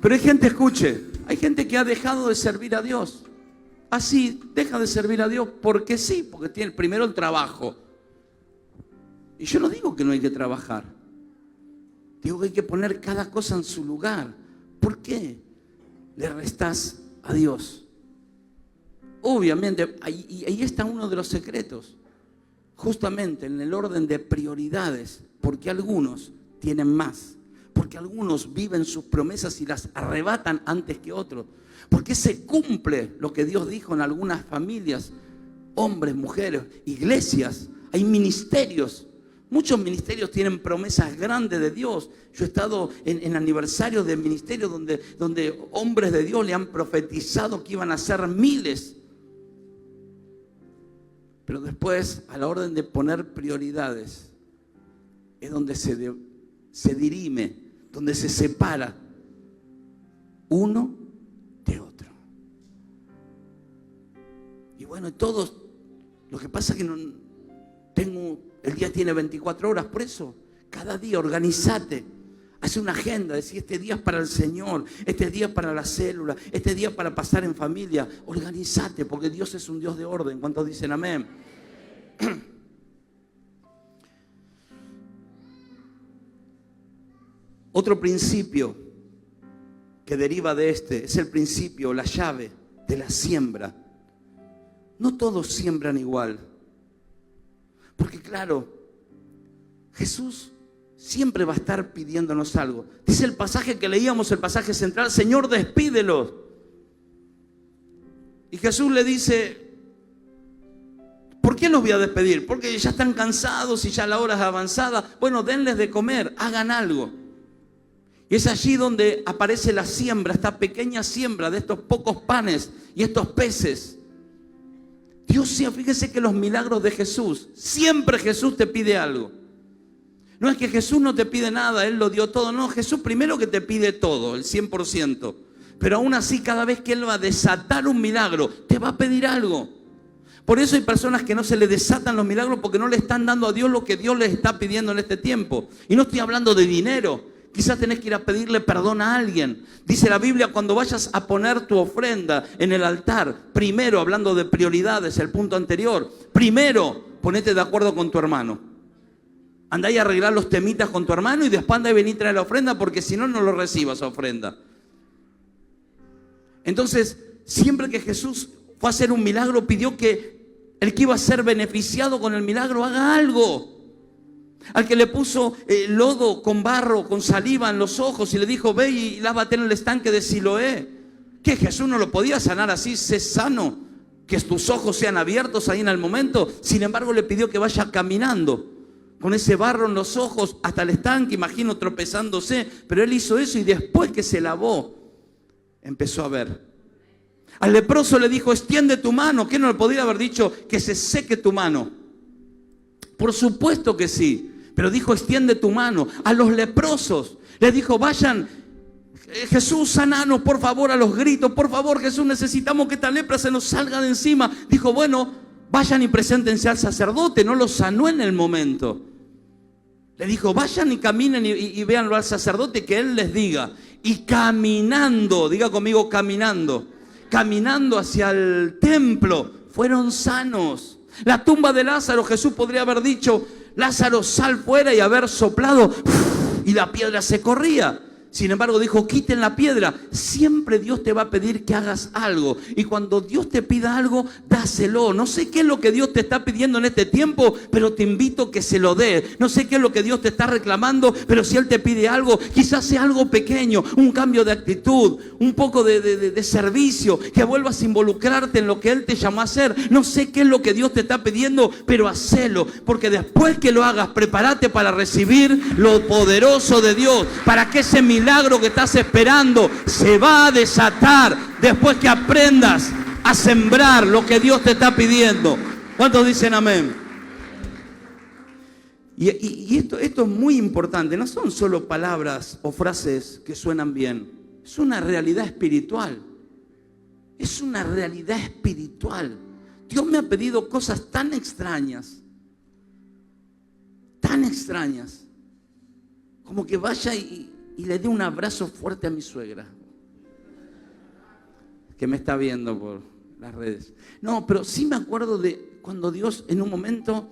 Pero hay gente, escuche, hay gente que ha dejado de servir a Dios. Así, deja de servir a Dios porque sí, porque tiene primero el trabajo. Y yo no digo que no hay que trabajar. Digo que hay que poner cada cosa en su lugar. ¿Por qué le restás a Dios? Obviamente, ahí está uno de los secretos. Justamente en el orden de prioridades, porque algunos tienen más, porque algunos viven sus promesas y las arrebatan antes que otros, porque se cumple lo que Dios dijo en algunas familias, hombres, mujeres, iglesias, hay ministerios, muchos ministerios tienen promesas grandes de Dios. Yo he estado en aniversarios de ministerios donde hombres de Dios le han profetizado que iban a ser miles. Pero después, a la orden de poner prioridades, es donde se dirime, donde se separa uno de otro. Y bueno, todos, lo que pasa es que el día tiene 24 horas, por eso, cada día organizate. Haz una agenda, decir este día es para el Señor, este día es para la célula, este día es para pasar en familia. Organizate, porque Dios es un Dios de orden. ¿Cuántos dicen amén? Otro principio que deriva de este es el principio, la llave de la siembra. No todos siembran igual. Porque claro, Jesús siempre va a estar pidiéndonos algo. Dice el pasaje que leíamos, el pasaje central, Señor, despídelos. Y Jesús le dice, ¿por qué los voy a despedir? Porque ya están cansados y ya la hora es avanzada. Bueno, denles de comer, hagan algo. Y es allí donde aparece la siembra, esta pequeña siembra de estos pocos panes y estos peces. Dios, fíjese que los milagros de Jesús, siempre Jesús te pide algo. No es que Jesús no te pide nada, Él lo dio todo. No, Jesús primero que te pide todo, el 100%. Pero aún así, cada vez que Él va a desatar un milagro, te va a pedir algo. Por eso hay personas que no se le desatan los milagros porque no le están dando a Dios lo que Dios les está pidiendo en este tiempo. Y no estoy hablando de dinero. Quizás tenés que ir a pedirle perdón a alguien. Dice la Biblia, cuando vayas a poner tu ofrenda en el altar, primero, hablando de prioridades, el punto anterior, primero ponete de acuerdo con tu hermano. Andá y arreglar los temitas con tu hermano y después andá y vení a traer la ofrenda, porque si no, no lo recibas ofrenda. Entonces, siempre que Jesús fue a hacer un milagro, pidió que el que iba a ser beneficiado con el milagro haga algo. Al que le puso lodo con barro, con saliva en los ojos y le dijo, ve y lávate en el estanque de Siloé. Que Jesús no lo podía sanar así, sé sano, que tus ojos sean abiertos ahí en el momento. Sin embargo, le pidió que vaya caminando con ese barro en los ojos hasta el estanque, imagino tropezándose. Pero él hizo eso y después que se lavó, empezó a ver. Al leproso le dijo, extiende tu mano. ¿Qué no le podría haber dicho que se seque tu mano? Por supuesto que sí. Pero dijo, extiende tu mano. A los leprosos les dijo, vayan, Jesús, sananos, por favor, a los gritos. Por favor, Jesús, necesitamos que esta lepra se nos salga de encima. Dijo, bueno, vayan y preséntense al sacerdote. No los sanó en el momento. Le dijo, vayan y caminen y véanlo al sacerdote, que él les diga. Y caminando, diga conmigo, caminando hacia el templo, fueron sanos. La tumba de Lázaro, Jesús podría haber dicho, Lázaro, sal fuera, y haber soplado y la piedra se corría. Sin embargo dijo, quiten la piedra. Siempre Dios te va a pedir que hagas algo. Y cuando Dios te pida algo, dáselo. No sé qué es lo que Dios te está pidiendo en este tiempo, pero te invito a que se lo dé. No sé qué es lo que Dios te está reclamando, pero si Él te pide algo, quizás sea algo pequeño, un cambio de actitud, un poco de servicio, que vuelvas a involucrarte en lo que Él te llamó a hacer. No sé qué es lo que Dios te está pidiendo, pero hacelo. Porque después que lo hagas, prepárate para recibir lo poderoso de Dios, para que ese milagro que estás esperando se va a desatar después que aprendas a sembrar lo que Dios te está pidiendo. ¿Cuántos dicen amén? Y esto es muy importante. No son solo palabras o frases que suenan bien. Es una realidad espiritual. Es una realidad espiritual. Dios me ha pedido cosas tan extrañas. Tan extrañas. Como que vaya y le dé un abrazo fuerte a mi suegra, que me está viendo por las redes. No, pero sí me acuerdo de cuando Dios en un momento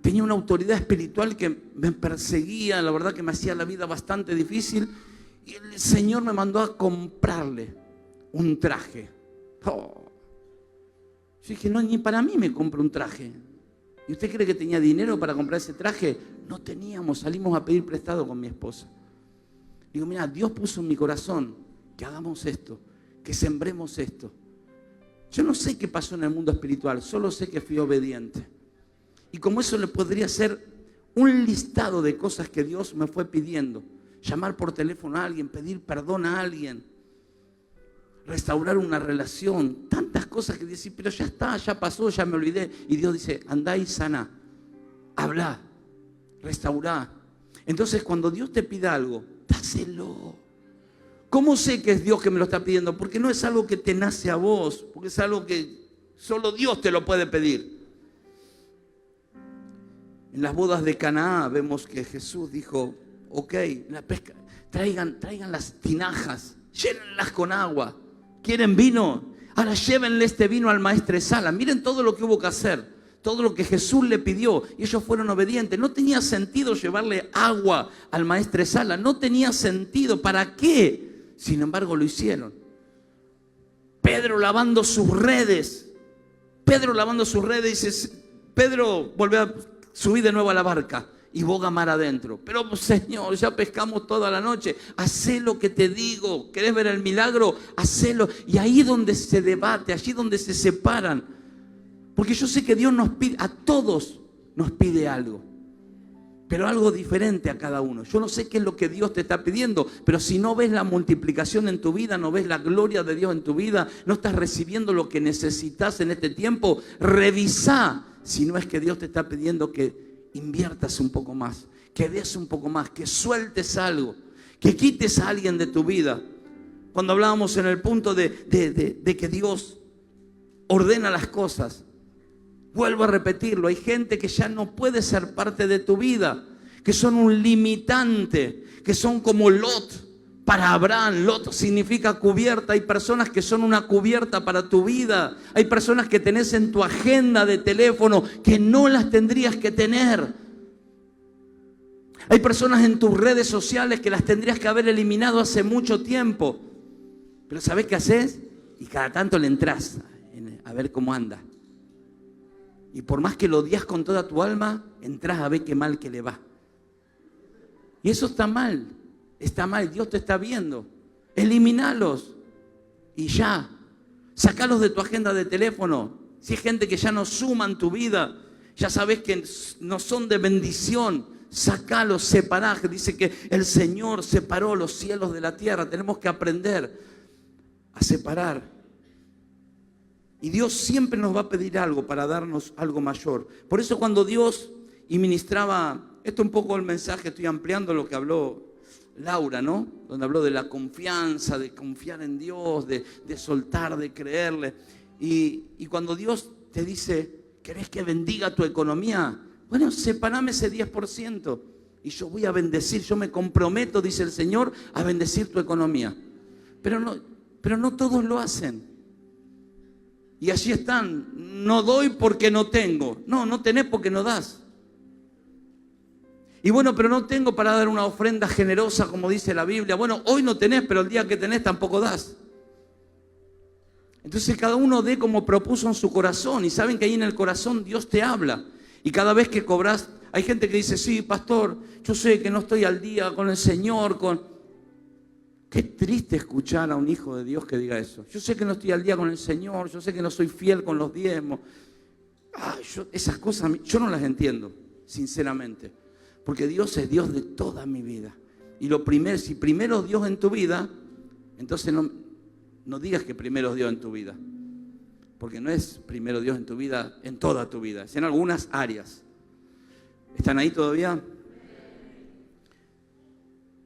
tenía una autoridad espiritual que me perseguía, la verdad que me hacía la vida bastante difícil, y el Señor me mandó a comprarle un traje. Oh. Yo dije, no, ni para mí me compro un traje. ¿Y usted cree que tenía dinero para comprar ese traje? No teníamos, salimos a pedir prestado con mi esposa. Digo, mira, Dios puso en mi corazón que hagamos esto, que sembremos esto. Yo no sé qué pasó en el mundo espiritual, solo sé que fui obediente. Y como eso le podría ser un listado de cosas que Dios me fue pidiendo. Llamar por teléfono a alguien, pedir perdón a alguien, restaurar una relación, tantas cosas que decir, pero ya está, ya pasó, ya me olvidé. Y Dios dice, andá y sana, habla, restaurá. Entonces cuando Dios te pida algo, dáselo. ¿Cómo sé que es Dios que me lo está pidiendo? Porque no es algo que te nace a vos, porque es algo que solo Dios te lo puede pedir. En las bodas de Caná vemos que Jesús dijo, ok, la pesca, traigan las tinajas, llénenlas con agua. ¿Quieren vino? Ahora llévenle este vino al maestresala. Miren todo lo que hubo que hacer. Todo lo que Jesús le pidió, y ellos fueron obedientes. No tenía sentido llevarle agua al maestresala, no tenía sentido. ¿Para qué? Sin embargo lo hicieron. Pedro lavando sus redes, dice, Pedro volvió a subir de nuevo a la barca y boga mar adentro. Pero Señor, ya pescamos toda la noche, hacé lo que te digo. ¿Querés ver el milagro? Hacelo. Y ahí donde se debate, allí donde se separan. Porque yo sé que Dios nos pide, a todos nos pide algo, pero algo diferente a cada uno. Yo no sé qué es lo que Dios te está pidiendo, pero si no ves la multiplicación en tu vida, no ves la gloria de Dios en tu vida, no estás recibiendo lo que necesitas en este tiempo, revisá si no es que Dios te está pidiendo que inviertas un poco más, que des un poco más, que sueltes algo, que quites a alguien de tu vida. Cuando hablábamos en el punto de que Dios ordena las cosas, vuelvo a repetirlo, hay gente que ya no puede ser parte de tu vida, que son un limitante, que son como Lot para Abraham. Lot significa cubierta. Hay personas que son una cubierta para tu vida. Hay personas que tenés en tu agenda de teléfono que no las tendrías que tener. Hay personas en tus redes sociales que las tendrías que haber eliminado hace mucho tiempo. Pero ¿sabés qué haces? Y cada tanto le entras a ver cómo anda. Y por más que lo odias con toda tu alma, entrás a ver qué mal que le va. Y eso está mal, Dios te está viendo. Eliminalos y ya, sacalos de tu agenda de teléfono. Si hay gente que ya no suma en tu vida, ya sabes que no son de bendición, sacalos, separá. Dice que el Señor separó los cielos de la tierra. Tenemos que aprender a separar. Y Dios siempre nos va a pedir algo para darnos algo mayor. Por eso cuando Dios ministraba, esto es un poco el mensaje, estoy ampliando lo que habló Laura, ¿no? Donde habló de la confianza, de confiar en Dios, de soltar, de creerle. Y cuando Dios te dice, ¿querés que bendiga tu economía? Bueno, separame ese 10% y yo voy a bendecir, yo me comprometo, dice el Señor, a bendecir tu economía. Pero no todos lo hacen. Y allí están, no doy porque no tengo. No tenés porque no das. Y bueno, pero no tengo para dar una ofrenda generosa como dice la Biblia. Bueno, hoy no tenés, pero el día que tenés tampoco das. Entonces cada uno dé como propuso en su corazón. Y saben que ahí en el corazón Dios te habla. Y cada vez que cobras, hay gente que dice, sí, pastor, yo sé que no estoy al día con el Señor. Qué triste escuchar a un hijo de Dios que diga eso. Yo sé que no estoy al día con el Señor, yo sé que no soy fiel con los diezmos. Esas cosas yo no las entiendo, sinceramente. Porque Dios es Dios de toda mi vida. Y si primero es Dios en tu vida, entonces no digas que primero es Dios en tu vida. Porque no es primero Dios en tu vida, en toda tu vida. Es en algunas áreas. ¿Están ahí todavía?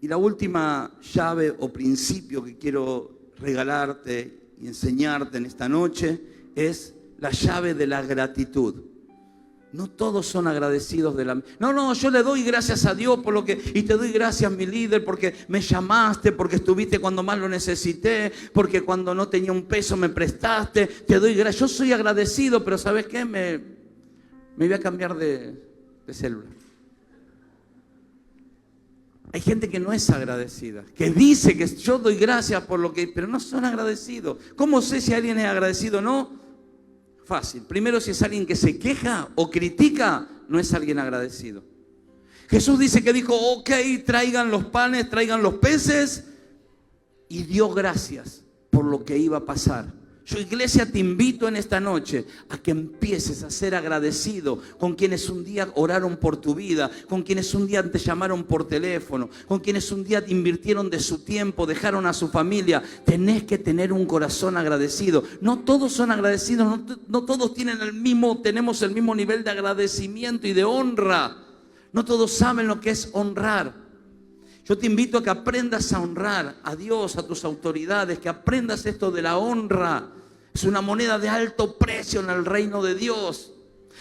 Y la última llave o principio que quiero regalarte y enseñarte en esta noche es la llave de la gratitud. No todos son agradecidos de la... No, yo le doy gracias a Dios por lo que... Y te doy gracias, mi líder, porque me llamaste, porque estuviste cuando más lo necesité, porque cuando no tenía un peso me prestaste. Te doy gracias. Yo soy agradecido, pero ¿sabes qué? Me voy a cambiar de célula. Hay gente que no es agradecida, que dice que yo doy gracias por lo que... Pero no son agradecidos. ¿Cómo sé si alguien es agradecido o no? Fácil. Primero, si es alguien que se queja o critica, no es alguien agradecido. Jesús dice que dijo, ok, traigan los panes, traigan los peces, y dio gracias por lo que iba a pasar. Yo, iglesia, te invito en esta noche a que empieces a ser agradecido con quienes un día oraron por tu vida, con quienes un día te llamaron por teléfono, con quienes un día te invirtieron de su tiempo, dejaron a su familia. Tenés que tener un corazón agradecido. No todos son agradecidos, no todos tenemos el mismo nivel de agradecimiento y de honra. No todos saben lo que es honrar. Yo te invito a que aprendas a honrar a Dios, a tus autoridades, que aprendas esto de la honra. Es una moneda de alto precio en el reino de Dios.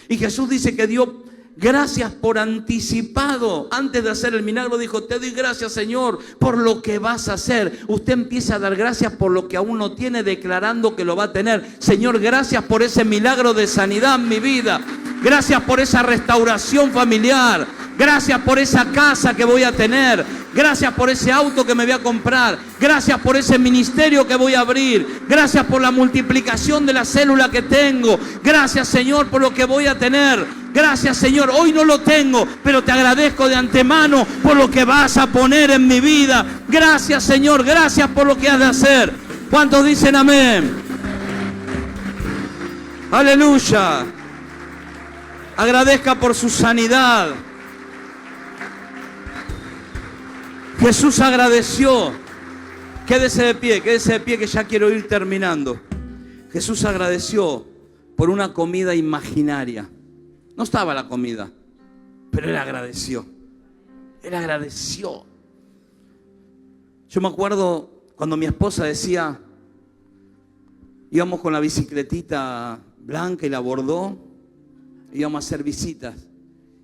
Y Jesús dice que dio gracias por anticipado. Antes de hacer el milagro dijo, te doy gracias, Señor, por lo que vas a hacer. Usted empieza a dar gracias por lo que aún no tiene, declarando que lo va a tener. Señor, gracias por ese milagro de sanidad en mi vida. Gracias por esa restauración familiar. Gracias por esa casa que voy a tener. Gracias por ese auto que me voy a comprar. Gracias por ese ministerio que voy a abrir. Gracias por la multiplicación de la célula que tengo. Gracias, Señor, por lo que voy a tener. Gracias, Señor. Hoy no lo tengo, pero te agradezco de antemano por lo que vas a poner en mi vida. Gracias, Señor. Gracias por lo que has de hacer. ¿Cuántos dicen amén? Aleluya. Agradezca por su sanidad. Jesús agradeció. Quédese de pie que ya quiero ir terminando. Jesús agradeció por una comida imaginaria. No estaba la comida, pero Él agradeció. Él agradeció. Yo me acuerdo cuando mi esposa decía, íbamos con la bicicletita blanca y la bordó, íbamos a hacer visitas.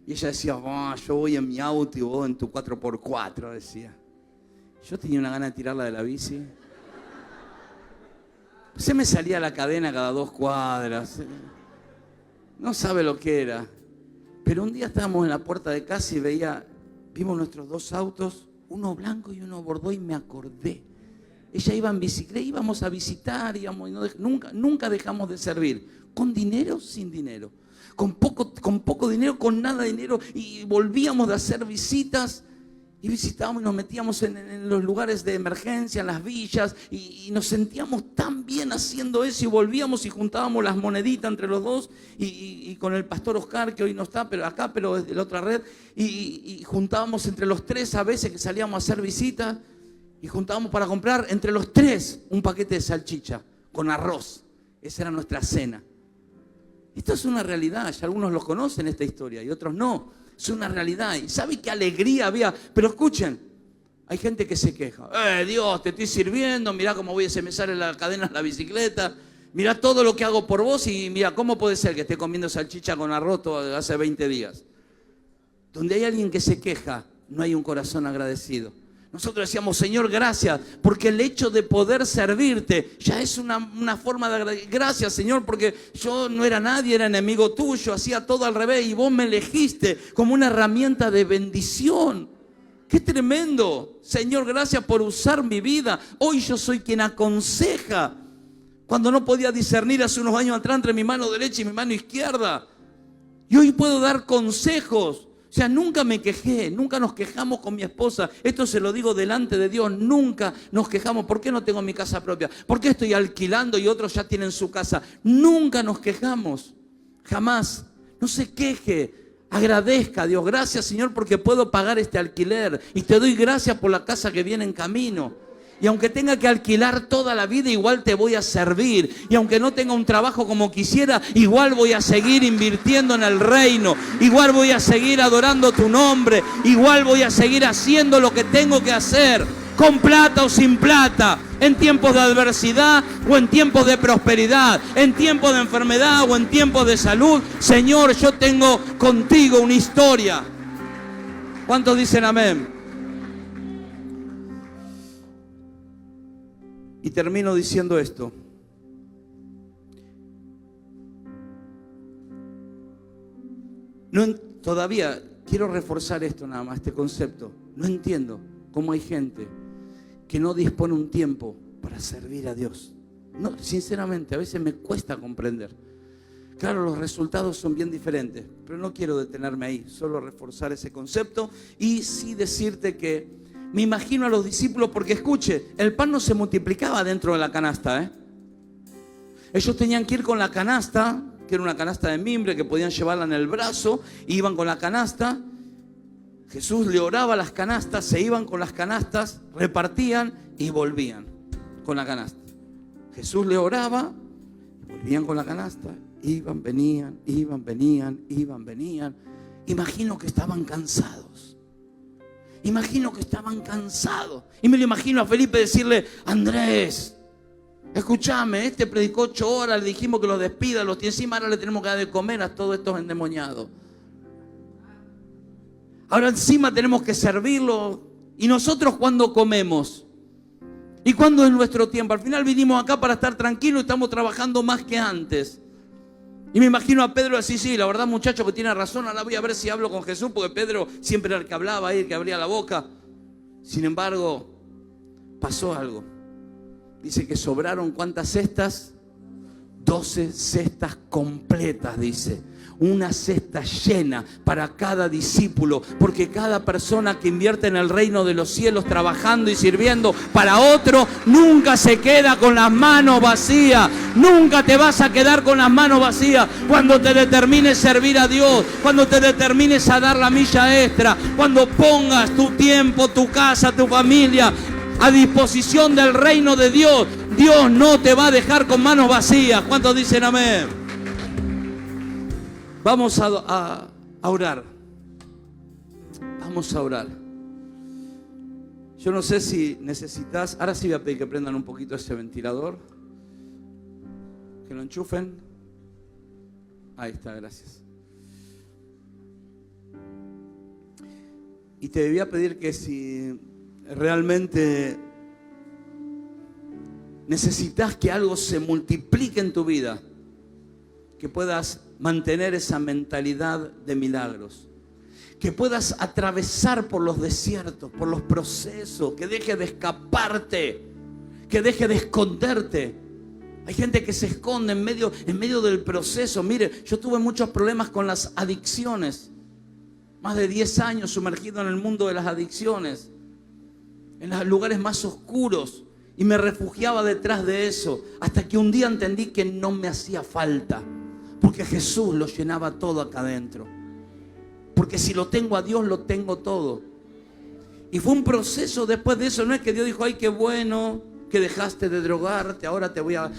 Y ella decía, yo voy en mi auto y vos en tu 4x4, decía. Yo tenía una gana de tirarla de la bici. Se me salía la cadena cada 2 cuadras. No sabe lo que era. Pero un día estábamos en la puerta de casa y vimos nuestros 2 autos, uno blanco y uno bordó, y me acordé. Ella iba en bicicleta, íbamos a visitar, nunca dejamos de servir, con dinero, sin dinero. con poco dinero, con nada de dinero, y volvíamos de hacer visitas. Y visitábamos y nos metíamos en los lugares de emergencia, en las villas, y nos sentíamos tan bien haciendo eso, y volvíamos y juntábamos las moneditas entre los dos, y con el pastor Oscar, que hoy no está, pero acá, pero es de la otra red, y juntábamos entre los tres a veces que salíamos a hacer visitas, y juntábamos para comprar entre los tres un paquete de salchicha con arroz. Esa era nuestra cena. Esto es una realidad, ya algunos lo conocen esta historia y otros no. Es una realidad. ¿Y sabe qué alegría había? Pero escuchen, hay gente que se queja. Dios, te estoy sirviendo, mirá cómo se me sale la cadena de la bicicleta, mirá todo lo que hago por vos y mirá cómo puede ser que esté comiendo salchicha con arroz hace 20 días. Donde hay alguien que se queja, no hay un corazón agradecido. Nosotros decíamos, Señor, gracias, porque el hecho de poder servirte ya es una forma de agradecer. Gracias, Señor, porque yo no era nadie, era enemigo tuyo, hacía todo al revés y vos me elegiste como una herramienta de bendición. ¡Qué tremendo! Señor, gracias por usar mi vida. Hoy yo soy quien aconseja. Cuando no podía discernir hace unos años atrás entre mi mano derecha y mi mano izquierda. Y hoy puedo dar consejos. O sea, nunca me quejé, nunca nos quejamos con mi esposa. Esto se lo digo delante de Dios, nunca nos quejamos. ¿Por qué no tengo mi casa propia? ¿Por qué estoy alquilando y otros ya tienen su casa? Nunca nos quejamos, jamás. No se queje, agradezca a Dios. Gracias, Señor, porque puedo pagar este alquiler. Y te doy gracias por la casa que viene en camino. Y aunque tenga que alquilar toda la vida, igual te voy a servir. Y aunque no tenga un trabajo como quisiera, igual voy a seguir invirtiendo en el reino. Igual voy a seguir adorando tu nombre. Igual voy a seguir haciendo lo que tengo que hacer. Con plata o sin plata. En tiempos de adversidad o en tiempos de prosperidad. En tiempos de enfermedad o en tiempos de salud. Señor, yo tengo contigo una historia. ¿Cuántos dicen amén? Y termino diciendo esto. Todavía quiero reforzar esto nada más, este concepto. No entiendo cómo hay gente que no dispone un tiempo para servir a Dios. No, sinceramente, a veces me cuesta comprender. Claro, los resultados son bien diferentes, pero no quiero detenerme ahí, solo reforzar ese concepto y sí decirte que me imagino a los discípulos, porque escuche, el pan no se multiplicaba dentro de la canasta, Ellos tenían que ir con la canasta, que era una canasta de mimbre, que podían llevarla en el brazo, iban con la canasta. Jesús le oraba a las canastas, se iban con las canastas, repartían y volvían con la canasta. Jesús le oraba, volvían con la canasta, iban, venían, iban, venían, iban, venían. Imagino que estaban cansados. Imagino que estaban cansados. Y me lo imagino a Felipe decirle, Andrés, escúchame, este predicó 8 horas, le dijimos que los despida, y encima ahora le tenemos que dar de comer a todos estos endemoniados. Ahora encima tenemos que servirlo. ¿Y nosotros cuándo comemos? ¿Y cuándo es nuestro tiempo? Al final vinimos acá para estar tranquilos y estamos trabajando más que antes. Y me imagino a Pedro así, sí, la verdad, muchacho, que tiene razón. Ahora voy a ver si hablo con Jesús, porque Pedro siempre era el que hablaba ahí, el que abría la boca. Sin embargo, pasó algo. Dice que sobraron, ¿cuántas cestas? 12 cestas completas, dice. Una cesta llena para cada discípulo, porque cada persona que invierte en el reino de los cielos trabajando y sirviendo para otro, nunca se queda con las manos vacías. Nunca te vas a quedar con las manos vacías cuando te determines servir a Dios, cuando te determines a dar la milla extra, cuando pongas tu tiempo, tu casa, tu familia a disposición del reino de Dios. Dios no te va a dejar con manos vacías. ¿Cuántos dicen amén? Vamos a orar. Vamos a orar. Yo no sé si necesitas. Ahora sí voy a pedir que prendan un poquito ese ventilador. Que lo enchufen. Ahí está, gracias. Y te debía pedir que si realmente necesitas que algo se multiplique en tu vida, que puedas mantener esa mentalidad de milagros, que puedas atravesar por los desiertos, por los procesos, que deje de escaparte, que deje de esconderte, Hay gente que se esconde en medio del proceso. Mire, yo tuve muchos problemas con las adicciones. Más de 10 años sumergido en el mundo de las adicciones, en los lugares más oscuros, y me refugiaba detrás de eso, hasta que un día entendí que no me hacía falta, porque Jesús lo llenaba todo acá adentro. Porque si lo tengo a Dios, lo tengo todo. Y fue un proceso después de eso. No es que Dios dijo, ay, qué bueno que dejaste de drogarte, ahora te voy a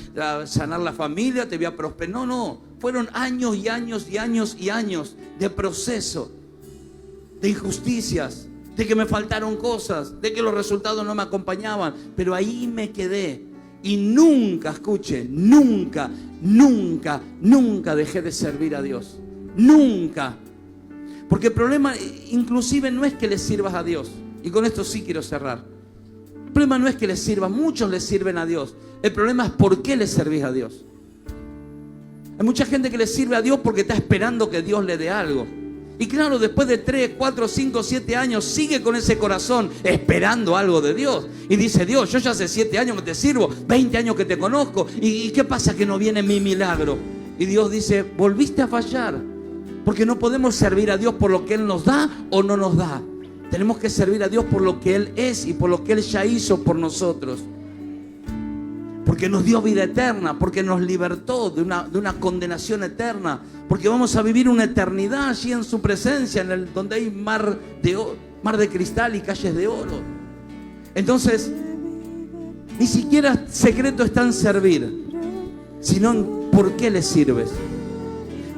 sanar la familia, te voy a prosperar. No, no, fueron años y años y años y años de proceso, de injusticias, de que me faltaron cosas, de que los resultados no me acompañaban, pero ahí me quedé. Y nunca, escuche, nunca dejé de servir a Dios. Nunca. Porque el problema inclusive no es que le sirvas a Dios. Y con esto sí quiero cerrar. El problema no es que le sirvas, muchos le sirven a Dios. El problema es por qué le servís a Dios. Hay mucha gente que le sirve a Dios porque está esperando que Dios le dé algo. Y claro, después de 3, 4, 5, 7 años sigue con ese corazón esperando algo de Dios. Y dice, Dios, yo ya hace 7 años que te sirvo, 20 años que te conozco. ¿Y qué pasa que no viene mi milagro? Y Dios dice, volviste a fallar. Porque no podemos servir a Dios por lo que Él nos da o no nos da. Tenemos que servir a Dios por lo que Él es y por lo que Él ya hizo por nosotros. Porque nos dio vida eterna, porque nos libertó de una condenación eterna, porque vamos a vivir una eternidad allí en su presencia, donde hay mar de cristal y calles de oro. Entonces, ni siquiera secreto está en servir, sino en por qué le sirves.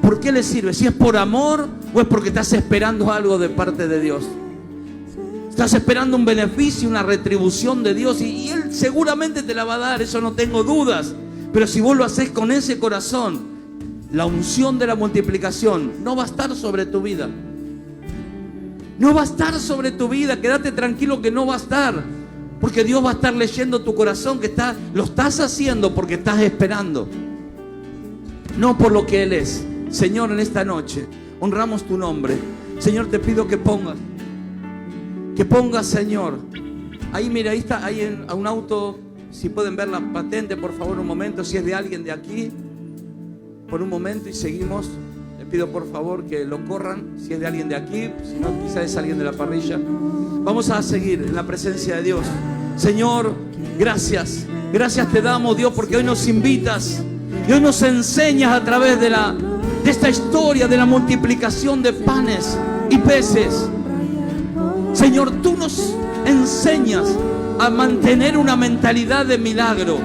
¿Por qué le sirves? Si es por amor o es porque estás esperando algo de parte de Dios. Estás esperando un beneficio, una retribución de Dios, y Él seguramente te la va a dar, eso no tengo dudas. Pero si vos lo haces con ese corazón, la unción de la multiplicación no va a estar sobre tu vida. No va a estar sobre tu vida, quédate tranquilo que no va a estar. Porque Dios va a estar leyendo tu corazón, que lo estás haciendo porque estás esperando. No por lo que Él es. Señor, en esta noche honramos tu nombre. Señor, te pido que pongas, Señor. Ahí, mira, ahí está, hay a un auto. Si pueden ver la patente, por favor, un momento. Si es de alguien de aquí, por un momento, y seguimos. Les pido, por favor, que lo corran. Si es de alguien de aquí, si no, quizás es alguien de la parrilla. Vamos a seguir en la presencia de Dios. Señor, gracias. Gracias te damos, Dios, porque hoy nos invitas. Y hoy nos enseñas a través de esta historia de la multiplicación de panes y peces. Señor, tú nos enseñas a mantener una mentalidad de milagro,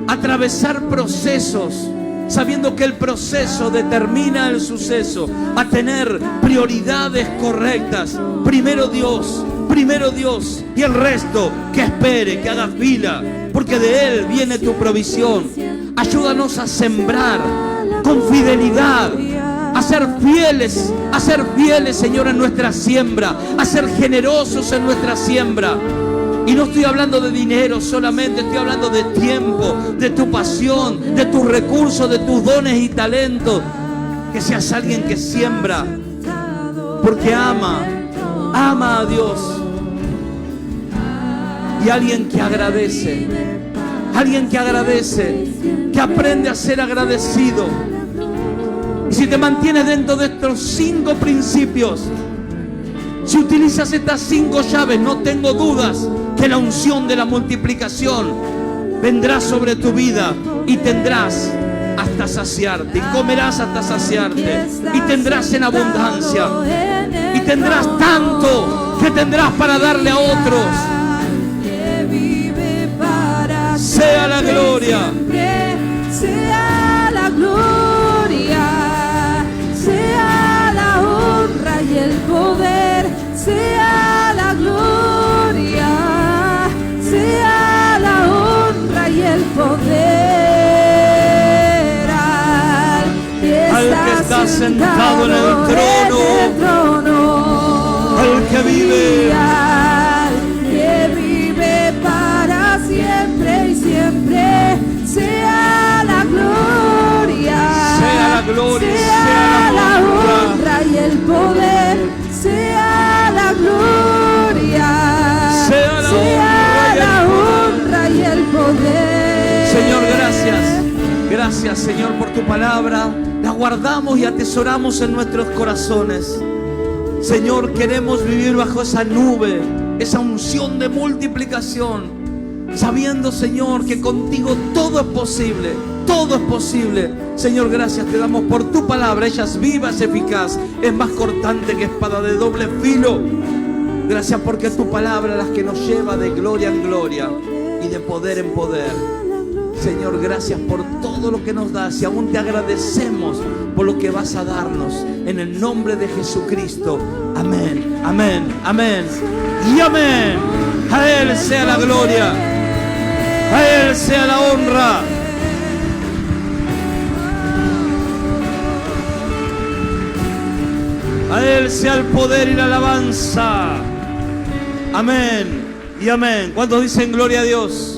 a atravesar procesos, sabiendo que el proceso determina el suceso, a tener prioridades correctas. Primero Dios, y el resto que espere, que haga fila, porque de Él viene tu provisión. Ayúdanos a sembrar con fidelidad, a ser fieles, Señor, en nuestra siembra, a ser generosos en nuestra siembra. Y no estoy hablando de dinero solamente, estoy hablando de tiempo, de tu pasión, de tus recursos, de tus dones y talentos. Que seas alguien que siembra porque ama a Dios. Y alguien que agradece, que aprende a ser agradecido. Y si te mantienes dentro de estos 5 principios, si utilizas estas 5 llaves, no tengo dudas que la unción de la multiplicación vendrá sobre tu vida y tendrás hasta saciarte, y comerás hasta saciarte, y tendrás en abundancia, y tendrás tanto que tendrás para darle a otros. Sea la gloria, sea la gloria, sea la honra y el poder, sea la gloria, sea la honra y el poder al que está sentado en el trono, al que vive para siempre y siempre. Sea la gloria, sea la honra y el poder, sea la gloria, sea la honra y el poder. Señor, gracias. gracias, Señor, por tu palabra. La guardamos y atesoramos en nuestros corazones. Señor, queremos vivir bajo esa nube, esa unción de multiplicación, sabiendo, Señor, que contigo todo es posible. Todo es posible. Señor, gracias te damos por tu palabra. Ella es viva, es eficaz, es más cortante que espada de doble filo. Gracias porque es tu palabra la que nos lleva de gloria en gloria y de poder en poder. Señor, gracias por todo lo que nos das y aún te agradecemos por lo que vas a darnos. En el nombre de Jesucristo. Amén, amén, amén y amén. A Él sea la gloria. A Él sea la honra. A Él sea el poder y la alabanza. Amén y amén. ¿Cuántos dicen gloria a Dios?